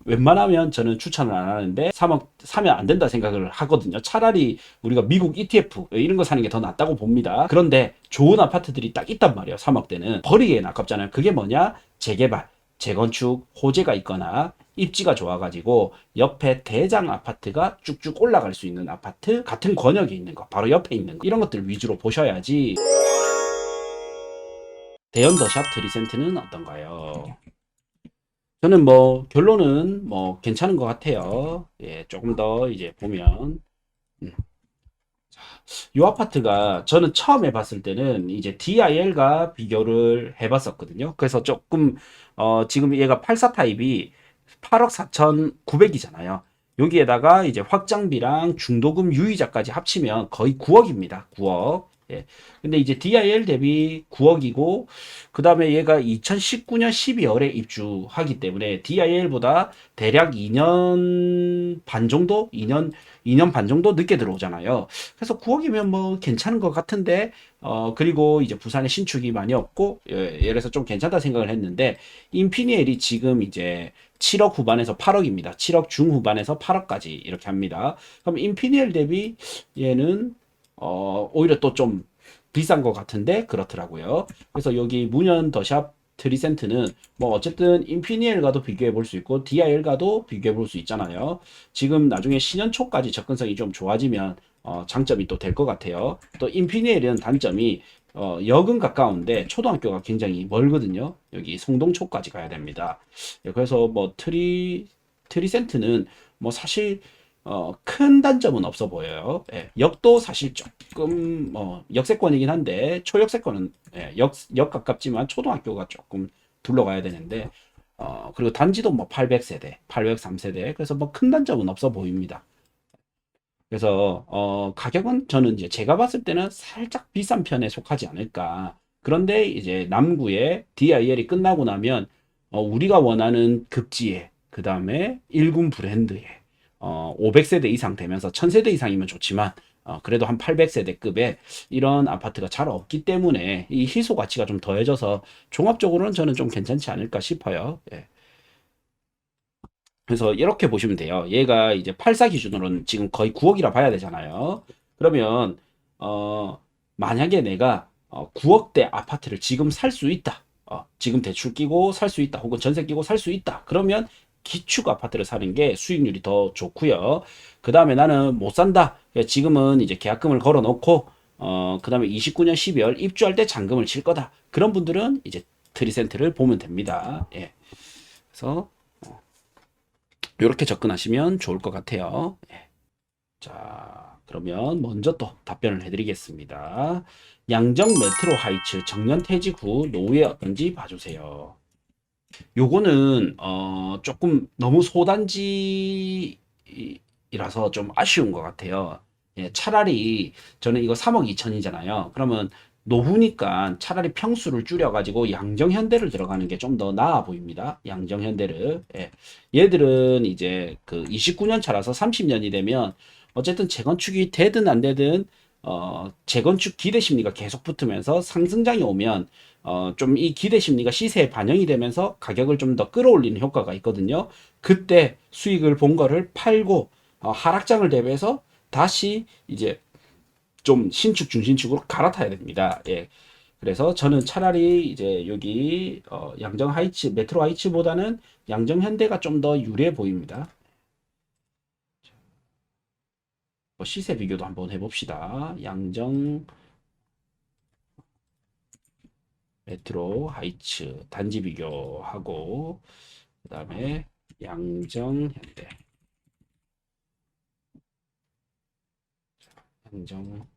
웬만하면 저는 추천을 안 하는데 3억 사면 안 된다 생각을 하거든요. 차라리 우리가 미국 ETF 이런 거 사는 게 더 낫다고 봅니다. 그런데 좋은 아파트들이 딱 있단 말이에요. 3억대는 버리기엔 아깝잖아요. 그게 뭐냐? 재개발, 재건축, 호재가 있거나 입지가 좋아가지고 옆에 대장 아파트가 쭉쭉 올라갈 수 있는 아파트, 같은 권역에 있는 거, 바로 옆에 있는 거, 이런 것들 위주로 보셔야지. 대연 더샵 트리센트는 어떤가요? 저는 뭐 결론은 뭐 괜찮은 것 같아요. 예, 조금 더 이제 보면 음. 이 아파트가 저는 처음 해봤을 때는 이제 DIL과 비교를 해봤었거든요. 그래서 조금 지금 얘가 84 타입이 8억 4,900이잖아요. 여기에다가 이제 확장비랑 중도금 유이자까지 합치면 거의 9억입니다. 9억. 예. 근데 이제 DIL 대비 9억이고, 그 다음에 얘가 2019년 12월에 입주하기 때문에 DIL보다 대략 2년 반 정도? 2년 반 정도 늦게 들어오잖아요. 그래서 9억이면 뭐 괜찮은 것 같은데, 그리고 이제 부산에 신축이 많이 없고, 예를 들어서 좀 괜찮다 생각을 했는데, 인피니엘이 지금 이제 7억 후반에서 8억입니다. 7억 중후반에서 8억까지 이렇게 합니다. 그럼 인피니엘 대비 얘는 오히려 또 좀 비싼 것 같은데 그렇더라고요. 그래서 여기 문현 더샵 트리센트는 뭐 어쨌든 인피니엘과도 비교해 볼 수 있고 DIL과도 비교해 볼 수 있잖아요. 지금 나중에 신년 초까지 접근성이 좀 좋아지면 장점이 또 될 것 같아요. 또 인피니엘은 단점이 역은 가까운데 초등학교가 굉장히 멀거든요. 여기 송동초까지 가야 됩니다. 예, 그래서 뭐 트리센트는 뭐 사실 큰 단점은 없어 보여요. 예, 역도 사실 조금 역세권이긴 한데 초역세권은 예, 역 가깝지만 초등학교가 조금 둘러가야 되는데 그리고 단지도 뭐 800세대, 803세대 그래서 뭐 큰 단점은 없어 보입니다. 그래서 가격은 저는 이제 제가 봤을 때는 살짝 비싼 편에 속하지 않을까. 그런데 이제 남구에 DIL이 끝나고 나면 우리가 원하는 급지에 그 다음에 1군 브랜드에 500세대 이상 되면서 1000세대 이상이면 좋지만 그래도 한 800세대급에 이런 아파트가 잘 없기 때문에 이 희소 가치가 좀 더해져서 종합적으로는 저는 좀 괜찮지 않을까 싶어요. 예. 그래서 이렇게 보시면 돼요. 얘가 이제 84 기준으로는 지금 거의 9억이라 봐야 되잖아요. 그러면 만약에 내가 9억대 아파트를 지금 살 수 있다. 지금 대출 끼고 살 수 있다. 혹은 전세 끼고 살 수 있다. 그러면 기축 아파트를 사는 게 수익률이 더 좋고요. 그 다음에 나는 못 산다. 지금은 이제 계약금을 걸어 놓고 그 다음에 29년 12월 입주할 때 잔금을 칠 거다. 그런 분들은 이제 트리센트를 보면 됩니다. 예. 그래서 이렇게 접근하시면 좋을 것 같아요. 예. 자, 그러면 먼저 또 답변을 해드리겠습니다. 양정 메트로 하이츠 정년 퇴직 후 노후에 어떤지 봐주세요. 요거는 조금 너무 소단지라서 좀 아쉬운 것 같아요. 예, 차라리 저는 이거 3억 2천이잖아요. 그러면 노후니까 차라리 평수를 줄여가지고 양정현대를 들어가는 게 좀 더 나아 보입니다. 양정현대를. 예. 얘들은 이제 그 29년 차라서 30년이 되면 어쨌든 재건축이 되든 안 되든 재건축 기대 심리가 계속 붙으면서 상승장이 오면 좀 이 기대 심리가 시세에 반영이 되면서 가격을 좀 더 끌어올리는 효과가 있거든요. 그때 수익을 본 거를 팔고 하락장을 대비해서 다시 이제 좀 신축 중신축으로 갈아타야 됩니다. 예. 그래서 저는 차라리 이제 여기 양정 하이츠, 메트로 하이츠보다는 양정 현대가 좀 더 유리해 보입니다. 뭐 시세 비교도 한번 해봅시다. 양정 메트로 하이츠 단지 비교하고 그 다음에 양정 현대, 양정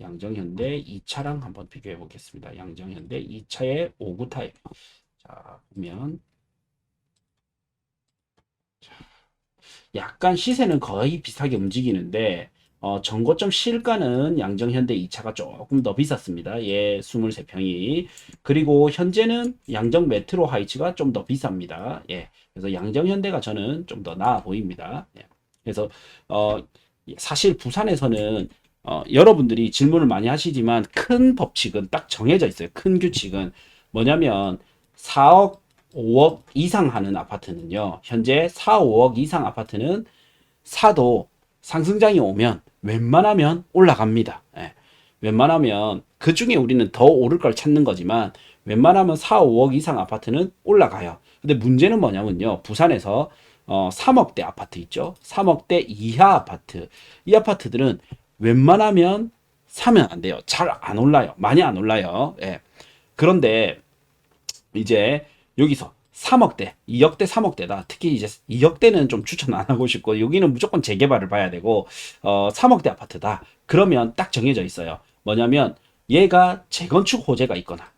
양정 현대 2차랑 한번 비교해 보겠습니다. 양정 현대 2차의 5구 타입. 자, 보면 약간 시세는 거의 비슷하게 움직이는데 정거점 실가는 양정현대 2차가 조금 더 비쌌습니다. 예, 23평이. 그리고 현재는 양정 메트로 하이츠가 좀 더 비쌉니다. 예. 그래서 양정현대가 저는 좀 더 나아 보입니다. 예. 그래서 어, 사실 부산에서는 여러분들이 질문을 많이 하시지만 큰 법칙은 딱 정해져 있어요. 큰 규칙은 뭐냐면 4억 5억 이상 하는 아파트는요. 현재 4, 5억 이상 아파트는 사도 상승장이 오면 웬만하면 올라갑니다. 예. 웬만하면 그 중에 우리는 더 오를 걸 찾는 거지만 웬만하면 4, 5억 이상 아파트는 올라가요. 근데 문제는 뭐냐면요. 부산에서 3억대 아파트 있죠. 3억대 이하 아파트. 이 아파트들은 웬만하면 사면 안 돼요. 잘 안 올라요. 많이 안 올라요. 예. 그런데 이제 여기서 3억대, 2억대, 3억대다. 특히 이제 2억대는 좀 추천 안 하고 싶고 여기는 무조건 재개발을 봐야 되고 3억대 아파트다. 그러면 딱 정해져 있어요. 뭐냐면 얘가 재건축 호재가 있거나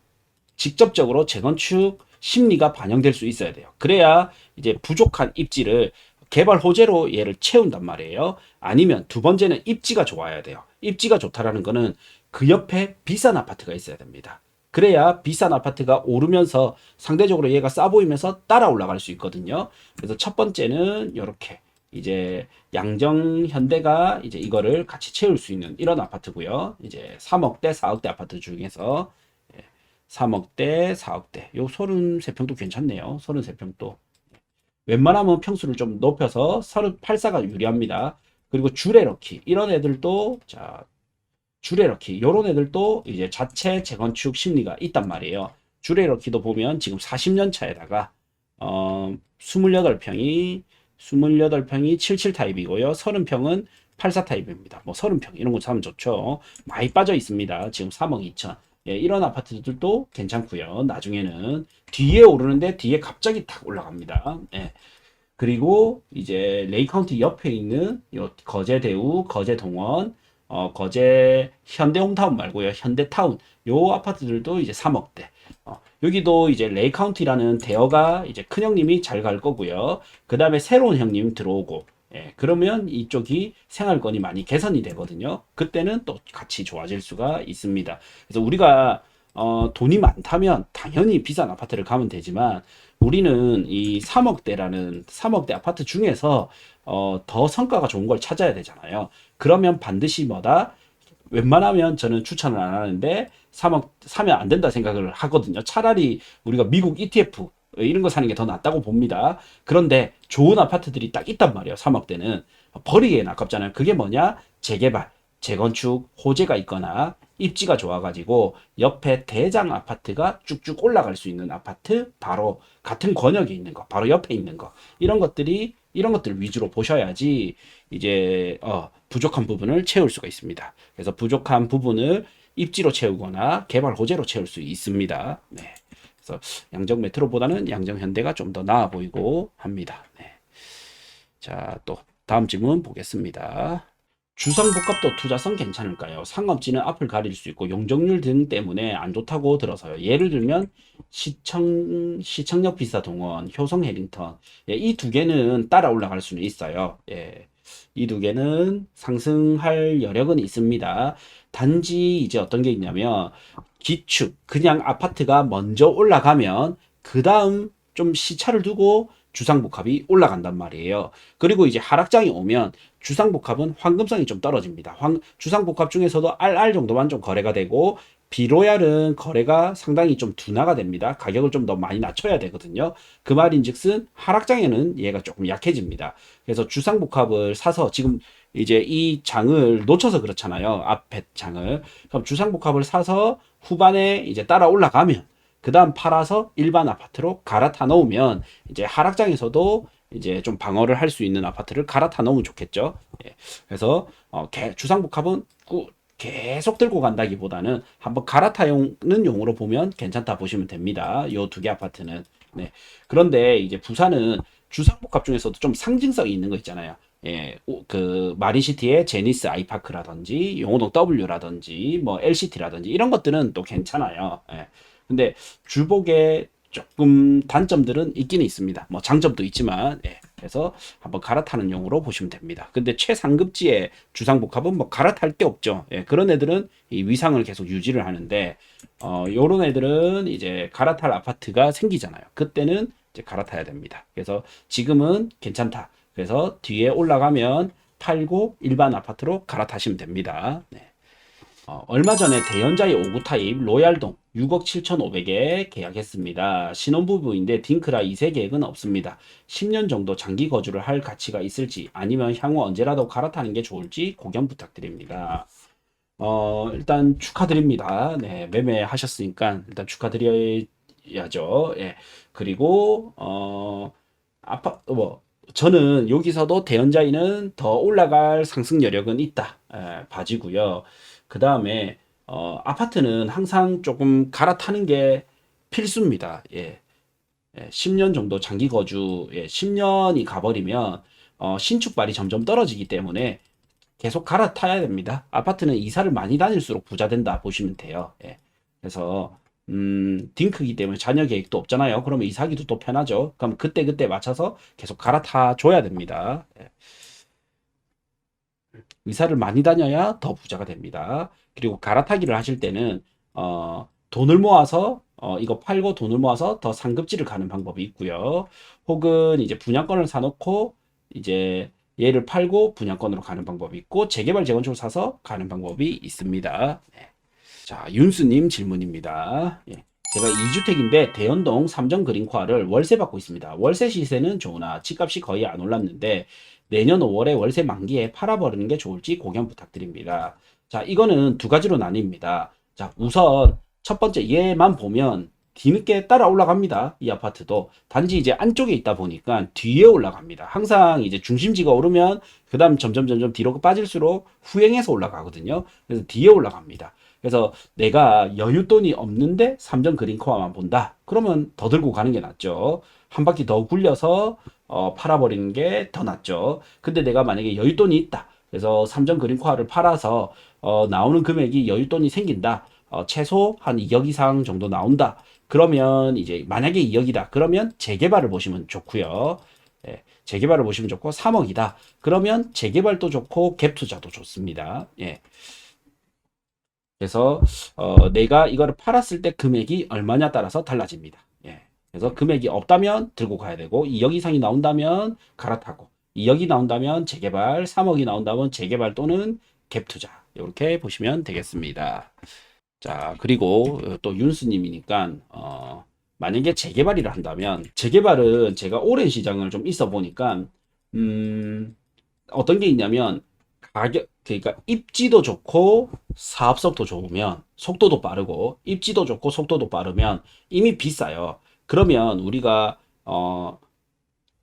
직접적으로 재건축 심리가 반영될 수 있어야 돼요. 그래야 이제 부족한 입지를 개발 호재로 얘를 채운단 말이에요. 아니면 두 번째는 입지가 좋아야 돼요. 입지가 좋다라는 거는 그 옆에 비싼 아파트가 있어야 됩니다. 그래야 비싼 아파트가 오르면서 상대적으로 얘가 싸 보이면서 따라 올라갈 수 있거든요. 그래서 첫 번째는 이렇게 이제 양정 현대가 이제 이거를 같이 채울 수 있는 이런 아파트고요. 이제 3억대, 4억대 아파트 중에서 3억대, 4억대. 요 33평도 괜찮네요. 33평도. 웬만하면 평수를 좀 높여서 38사가 유리합니다. 그리고 주레럭키 이런 애들도 자 주레럭키 요런 애들도 이제 자체 재건축 심리가 있단 말이에요. 주레럭키도 보면 지금 40년 차에다가 28평이 77 타입이고요. 30평은 84 타입입니다. 뭐 30평 이런 거 사면 좋죠. 많이 빠져 있습니다. 지금 3억 2천. 예, 이런 아파트들도 괜찮고요. 나중에는 뒤에 오르는데 뒤에 갑자기 탁 올라갑니다. 예. 그리고 이제 레이카운티 옆에 있는 요 거제대우, 거제동원, 거제 현대홈타운 말고요. 현대타운 요 아파트들도 이제 3억대. 여기도 이제 레이카운티라는 대여가 이제 큰 형님이 잘 갈 거고요. 그 다음에 새로운 형님 들어오고, 예, 그러면 이쪽이 생활권이 많이 개선이 되거든요. 그때는 또 같이 좋아질 수가 있습니다. 그래서 우리가 돈이 많다면 당연히 비싼 아파트를 가면 되지만 우리는 이 3억대 아파트 중에서 더 성과가 좋은 걸 찾아야 되잖아요. 그러면 반드시 뭐다? 웬만하면 저는 추천을 안 하는데 3억 사면 안 된다 생각을 하거든요. 차라리 우리가 미국 ETF 이런 거 사는 게 더 낫다고 봅니다. 그런데 좋은 아파트들이 딱 있단 말이에요. 3억대는 버리기엔 아깝잖아요. 그게 뭐냐? 재개발, 재건축 호재가 있거나 입지가 좋아가지고 옆에 대장 아파트가 쭉쭉 올라갈 수 있는 아파트 바로 같은 권역에 있는 거, 바로 옆에 있는 거 이런 것들 위주로 보셔야지 이제 부족한 부분을 채울 수가 있습니다. 그래서 부족한 부분을 입지로 채우거나 개발 호재로 채울 수 있습니다. 네. 그래서 양정 메트로보다는 양정 현대가 좀 더 나아 보이고 합니다. 네. 자, 또 다음 질문 보겠습니다. 주상복합도 투자성 괜찮을까요? 상업지는 앞을 가릴 수 있고 용적률 등 때문에 안 좋다고 들어서요. 예를 들면 시청역 비사동원, 효성 해링턴 이 두 개는 따라 올라갈 수는 있어요. 예. 이 두 개는 상승할 여력은 있습니다. 단지 이제 어떤 게 있냐면 기축 그냥 아파트가 먼저 올라가면 그 다음 좀 시차를 두고 주상복합이 올라간단 말이에요. 그리고 이제 하락장이 오면 주상복합은 황금성이 좀 떨어집니다. 주상복합 중에서도 RR 정도만 좀 거래가 되고 비로얄은 거래가 상당히 좀 둔화가 됩니다. 가격을 좀 더 많이 낮춰야 되거든요. 그 말인즉슨 하락장에는 얘가 조금 약해집니다. 그래서 주상복합을 사서 지금 이제 이 장을 놓쳐서 그렇잖아요. 앞에 장을. 그럼 주상복합을 사서 후반에 이제 따라 올라가면 그 다음 팔아서 일반 아파트로 갈아타 놓으면 이제 하락장에서도 이제 좀 방어를 할 수 있는 아파트를 갈아타 놓으면 좋겠죠. 예. 그래서 주상복합은 계속 들고 간다기보다는 한번 갈아타는 용으로 보면 괜찮다 보시면 됩니다. 요 두 개 아파트는. 네. 그런데 이제 부산은 주상복합 중에서도 좀 상징성이 있는 거 있잖아요. 예, 그 마린시티의 제니스 아이파크라든지 용호동 W라든지 뭐 LCT라든지 이런 것들은 또 괜찮아요. 예. 근데 주복에 조금 단점들은 있기는 있습니다. 뭐 장점도 있지만 예. 그래서 한번 갈아타는 용으로 보시면 됩니다. 근데 최상급지의 주상복합은 뭐 갈아탈 게 없죠. 예. 그런 애들은 이 위상을 계속 유지를 하는데 요런 애들은 이제 갈아탈 아파트가 생기잖아요. 그때는 이제 갈아타야 됩니다. 그래서 지금은 괜찮다. 그래서 뒤에 올라가면 팔고 일반 아파트로 갈아타시면 됩니다. 네. 얼마 전에 대연자의 5구 타입 로얄동 6억 7,500에 계약했습니다. 신혼부부인데 딩크라 2세 계획은 없습니다. 10년 정도 장기 거주를 할 가치가 있을지 아니면 향후 언제라도 갈아타는 게 좋을지 고견 부탁드립니다. 일단 축하드립니다. 네, 매매하셨으니까 일단 축하드려야죠. 예. 그리고 저는 여기서도 대연자이는 더 올라갈 상승 여력은 있다. 봐지고요. 그 다음에 아파트는 항상 조금 갈아타는 게 필수입니다. 예. 10년 정도 장기 거주, 10년이 가버리면 신축발이 점점 떨어지기 때문에 계속 갈아타야 됩니다. 아파트는 이사를 많이 다닐수록 부자 된다 보시면 돼요. 예. 그래서 딩크이기 때문에 자녀 계획도 없잖아요. 그러면 이사하기도 또 편하죠. 그럼 그때그때 맞춰서 계속 갈아타 줘야 됩니다. 예. 이사를 많이 다녀야 더 부자가 됩니다. 그리고 갈아타기를 하실 때는 돈을 모아서 이거 팔고 돈을 모아서 더 상급지를 가는 방법이 있고요. 혹은 이제 분양권을 사놓고 이제 얘를 팔고 분양권으로 가는 방법이 있고 재개발 재건축을 사서 가는 방법이 있습니다. 네. 자, 윤수님 질문입니다. 예. 제가 2주택인데 대연동 3정 그린코아를 월세 받고 있습니다. 월세 시세는 좋으나 집값이 거의 안 올랐는데 내년 5월에 월세 만기에 팔아버리는 게 좋을지 고견 부탁드립니다. 자, 이거는 두 가지로 나뉩니다. 자, 우선 첫 번째 얘만 보면 뒤늦게 따라 올라갑니다. 이 아파트도. 단지 이제 안쪽에 있다 보니까 뒤에 올라갑니다. 항상 이제 중심지가 오르면 그 다음 점점 뒤로 빠질수록 후행해서 올라가거든요. 그래서 뒤에 올라갑니다. 그래서 내가 여윳돈이 없는데 3점 그린코어만 본다. 그러면 더 들고 가는 게 낫죠. 한 바퀴 더 굴려서 팔아버리는 게 더 낫죠. 근데 내가 만약에 여윳돈이 있다. 그래서 3점 그린코어를 팔아서 나오는 금액이 여윳돈이 생긴다. 최소 한 2억 이상 정도 나온다. 그러면 이제 만약에 2억이다. 그러면 재개발을 보시면 좋고요. 예, 재개발을 보시면 좋고 3억이다. 그러면 재개발도 좋고 갭 투자도 좋습니다. 예. 그래서 내가 이거를 팔았을 때 금액이 얼마냐 따라서 달라집니다. 예. 그래서 금액이 없다면 들고 가야 되고 2억 이상이 나온다면 갈아타고 2억이 나온다면 재개발, 3억이 나온다면 재개발 또는 갭 투자 이렇게 보시면 되겠습니다. 자, 그리고 또 윤수님이니까 만약에 재개발이라 한다면 재개발은 제가 오랜 시장을 좀 있어 보니까 음, 어떤 게 있냐면 가격 그러니까 입지도 좋고 사업성도 좋으면 속도도 빠르고 입지도 좋고 속도도 빠르면 이미 비싸요. 그러면 우리가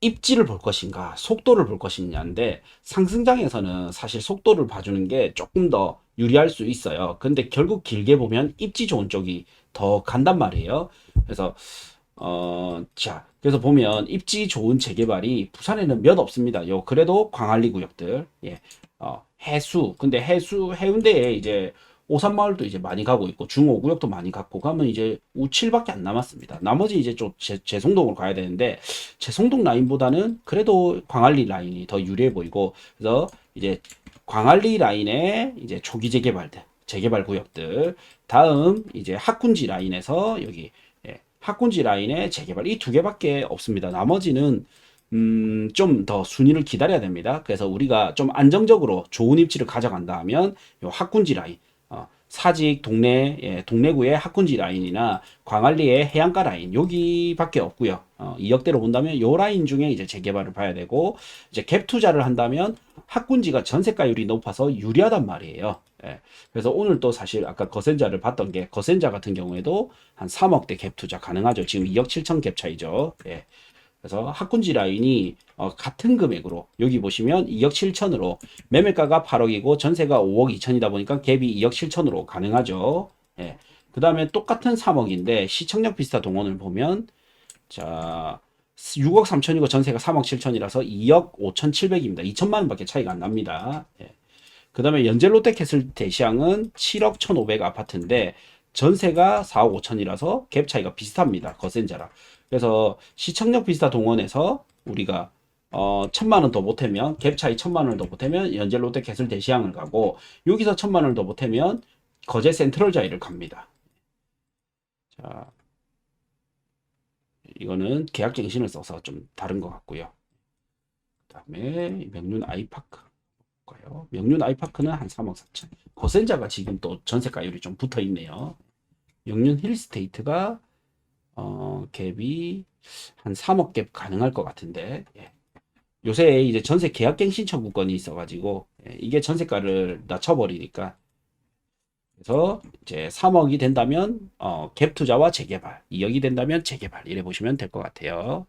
입지를 볼 것인가 속도를 볼 것이냐인데 상승장에서는 사실 속도를 봐주는 게 조금 더 유리할 수 있어요. 근데 결국 길게 보면 입지 좋은 쪽이 더 간단 말이에요. 그래서 자, 그래서 보면 입지 좋은 재개발이 부산에는 몇 없습니다. 요, 그래도 광안리 구역들, 예, 해수, 근데 해운대에 이제 오산마을도 이제 많이 가고 있고, 중오구역도 많이 갔고, 가면 이제 우칠밖에 안 남았습니다. 나머지 이제 좀 재송동으로 가야 되는데, 재송동 라인보다는 그래도 광안리 라인이 더 유리해 보이고, 그래서 이제 광안리 라인에 이제 초기 재개발들, 재개발 구역들, 다음 이제 학군지 라인에서 여기 학군지 라인의 재개발 이 두 개밖에 없습니다. 나머지는 좀 더 순위를 기다려야 됩니다. 그래서 우리가 좀 안정적으로 좋은 입지를 가져간다 하면 요 학군지 라인, 사직 동네 동래구의 학군지 라인이나 광안리의 해안가 라인 여기밖에 없고요. 2억대로 본다면 요 라인 중에 이제 재개발을 봐야 되고 이제 갭 투자를 한다면 학군지가 전세가율이 높아서 유리하단 말이에요. 예. 그래서 오늘 또 사실 아까 거센자를 봤던 게 거센자 같은 경우에도 한 3억대 갭 투자 가능하죠. 지금 2억 7천 갭 차이죠. 예. 그래서 학군지 라인이 같은 금액으로 여기 보시면 2억 7천으로 매매가가 8억이고 전세가 5억 2천이다 보니까 갭이 2억 7천으로 가능하죠. 예. 그 다음에 똑같은 3억인데 시청역 비스타 동원을 보면 자 6억 3천이고 전세가 3억 7천이라서 2억 5천 7백입니다. 2천만 원밖에 차이가 안 납니다. 예. 그 다음에 연재 롯데캐슬 대시양은 7억 1,500 아파트인데 전세가 4억 5천이라서 갭 차이가 비슷합니다. 거센자라. 그래서 시청역 비스타 동원에서 우리가 1,000만 원 더 보태면 갭 차이 1,000만 원을 더 보태면 연재 롯데캐슬 대시양을 가고 여기서 1,000만 원을 더 보태면 거제 센트럴 자이를 갑니다. 자, 이거는 계약 갱신을 써서 좀 다른 것 같고요. 그 다음에 명륜 아이파크 볼까요? 같아요. 명륜 아이파크는 한 3억 4천. 거센자가 지금 또 전세가율이 좀 붙어 있네요. 명륜 힐스테이트가 갭이 한 3억 갭 가능할 것 같은데, 예. 요새 이제 전세 계약갱신 청구권이 있어가지고, 예, 이게 전세가를 낮춰버리니까, 그래서 이제 3억이 된다면 갭 투자와 재개발, 2억이 된다면 재개발 이래 보시면 될 것 같아요.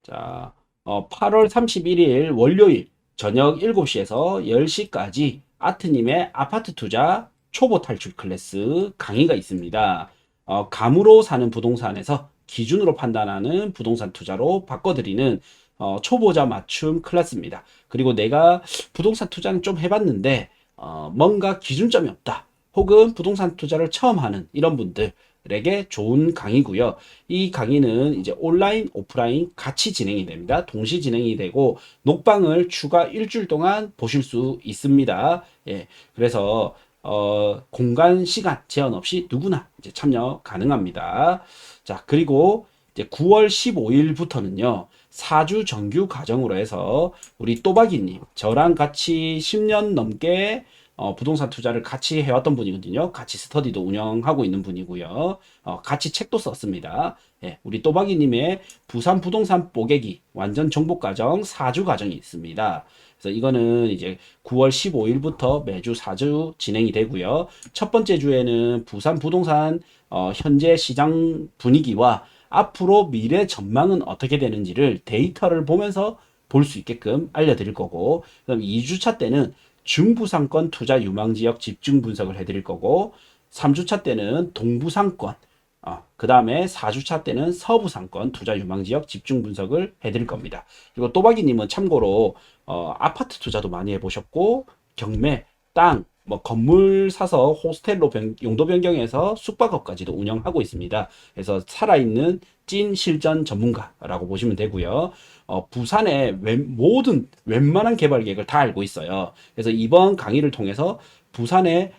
자, 8월 31일 월요일 저녁 7시에서 10시까지 아트님의 아파트 투자 초보 탈출 클래스 강의가 있습니다. 감으로 사는 부동산에서 기준으로 판단하는 부동산 투자로 바꿔드리는 초보자 맞춤 클래스입니다. 그리고 내가 부동산 투자는 좀 해봤는데 뭔가 기준점이 없다. 혹은 부동산 투자를 처음 하는 이런 분들에게 좋은 강의고요. 이 강의는 이제 온라인, 오프라인 같이 진행이 됩니다. 동시 진행이 되고 녹방을 추가 일주일 동안 보실 수 있습니다. 예, 그래서 공간, 시간 제한 없이 누구나 이제 참여 가능합니다. 자, 그리고 이제 9월 15일부터는요. 4주 정규 과정으로 해서 우리 또박이님, 저랑 같이 10년 넘게 부동산 투자를 같이 해왔던 분이거든요. 같이 스터디도 운영하고 있는 분이고요. 같이 책도 썼습니다. 예, 우리 또박이님의 부산 부동산 뽀개기 완전 정복 과정 4주 과정이 있습니다. 그래서 이거는 이제 9월 15일부터 매주 4주 진행이 되고요. 첫 번째 주에는 부산 부동산 현재 시장 분위기와 앞으로 미래 전망은 어떻게 되는지를 데이터를 보면서 볼 수 있게끔 알려드릴 거고, 그럼 2주차 때는 중부상권 투자 유망지역 집중 분석을 해드릴 거고, 3주차 때는 동부상권, 그 다음에 4주차 때는 서부상권 투자 유망지역 집중 분석을 해드릴 겁니다. 그리고 또박이님은 참고로 아파트 투자도 많이 해보셨고, 경매, 땅, 뭐 건물 사서 호스텔로 용도 변경해서 숙박업까지도 운영하고 있습니다. 그래서 살아있는 찐 실전 전문가라고 보시면 되고요. 부산의 모든 웬만한 개발 계획을 다 알고 있어요. 그래서 이번 강의를 통해서 부산의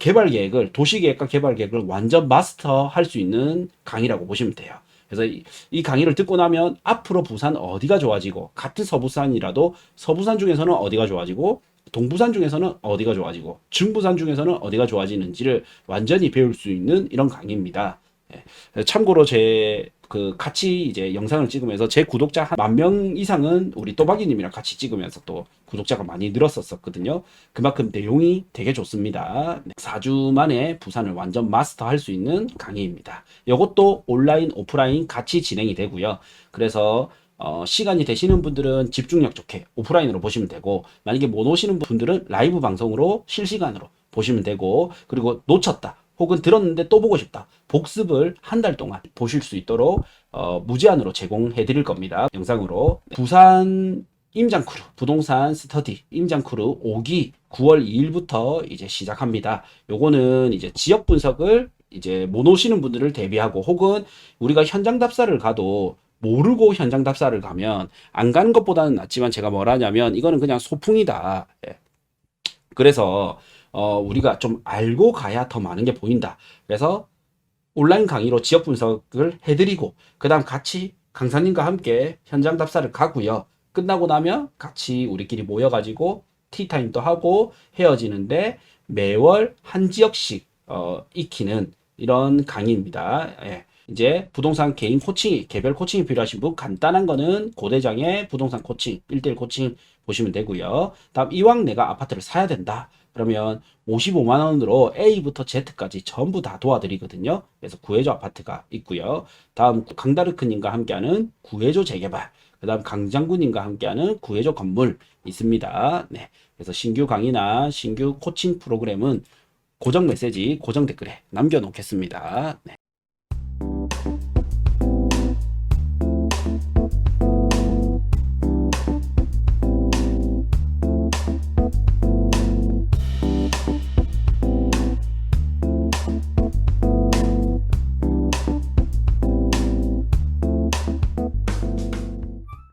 개발 계획을, 도시계획과 개발 계획을 완전 마스터할 수 있는 강의라고 보시면 돼요. 그래서 이 강의를 듣고 나면 앞으로 부산 어디가 좋아지고, 같은 서부산이라도 서부산 중에서는 어디가 좋아지고, 동부산 중에서는 어디가 좋아지고, 중부산 중에서는 어디가 좋아지는지를 완전히 배울 수 있는 이런 강의입니다. 예. 참고로 같이 이제 영상을 찍으면서 제 구독자 한 10,000명 이상은 우리 또박이님이랑 같이 찍으면서 또 구독자가 많이 늘었었거든요. 그만큼 내용이 되게 좋습니다. 4주 만에 부산을 완전 마스터할 수 있는 강의입니다. 이것도 온라인, 오프라인 같이 진행이 되고요. 그래서 시간이 되시는 분들은 집중력 좋게 오프라인으로 보시면 되고, 만약에 못 오시는 분들은 라이브 방송으로 실시간으로 보시면 되고, 그리고 놓쳤다 혹은 들었는데 또 보고 싶다, 복습을 한 달 동안 보실 수 있도록 무제한으로 제공해 드릴 겁니다. 영상으로. 부산 임장크루 부동산 스터디 임장크루 5기 9월 2일부터 이제 시작합니다. 요거는 이제 지역 분석을 이제 못 오시는 분들을 대비하고, 혹은 우리가 현장 답사를 가도 모르고 현장 답사를 가면 안 가는 것보다는 낫지만, 제가 뭐라 하냐면 이거는 그냥 소풍이다. 예. 그래서 우리가 좀 알고 가야 더 많은 게 보인다. 그래서 온라인 강의로 지역 분석을 해드리고, 그 다음 같이 강사님과 함께 현장 답사를 가고요. 끝나고 나면 같이 우리끼리 모여가지고 티타임도 하고 헤어지는데 매월 한 지역씩 익히는 이런 강의입니다. 예. 이제 부동산 개인 코칭이, 개별 코칭이 필요하신 분, 간단한 거는 고대장의 부동산 코칭, 1대1 코칭 보시면 되고요. 다음, 이왕 내가 아파트를 사야 된다, 그러면 55만 원으로 A부터 Z까지 전부 다 도와드리거든요. 그래서 구해줘 아파트가 있고요. 다음, 강다르크님과 함께하는 구해줘 재개발, 그 다음 강장군님과 함께하는 구해줘 건물 있습니다. 네. 그래서 신규 강의나 신규 코칭 프로그램은 고정 메시지, 고정 댓글에 남겨놓겠습니다. 네.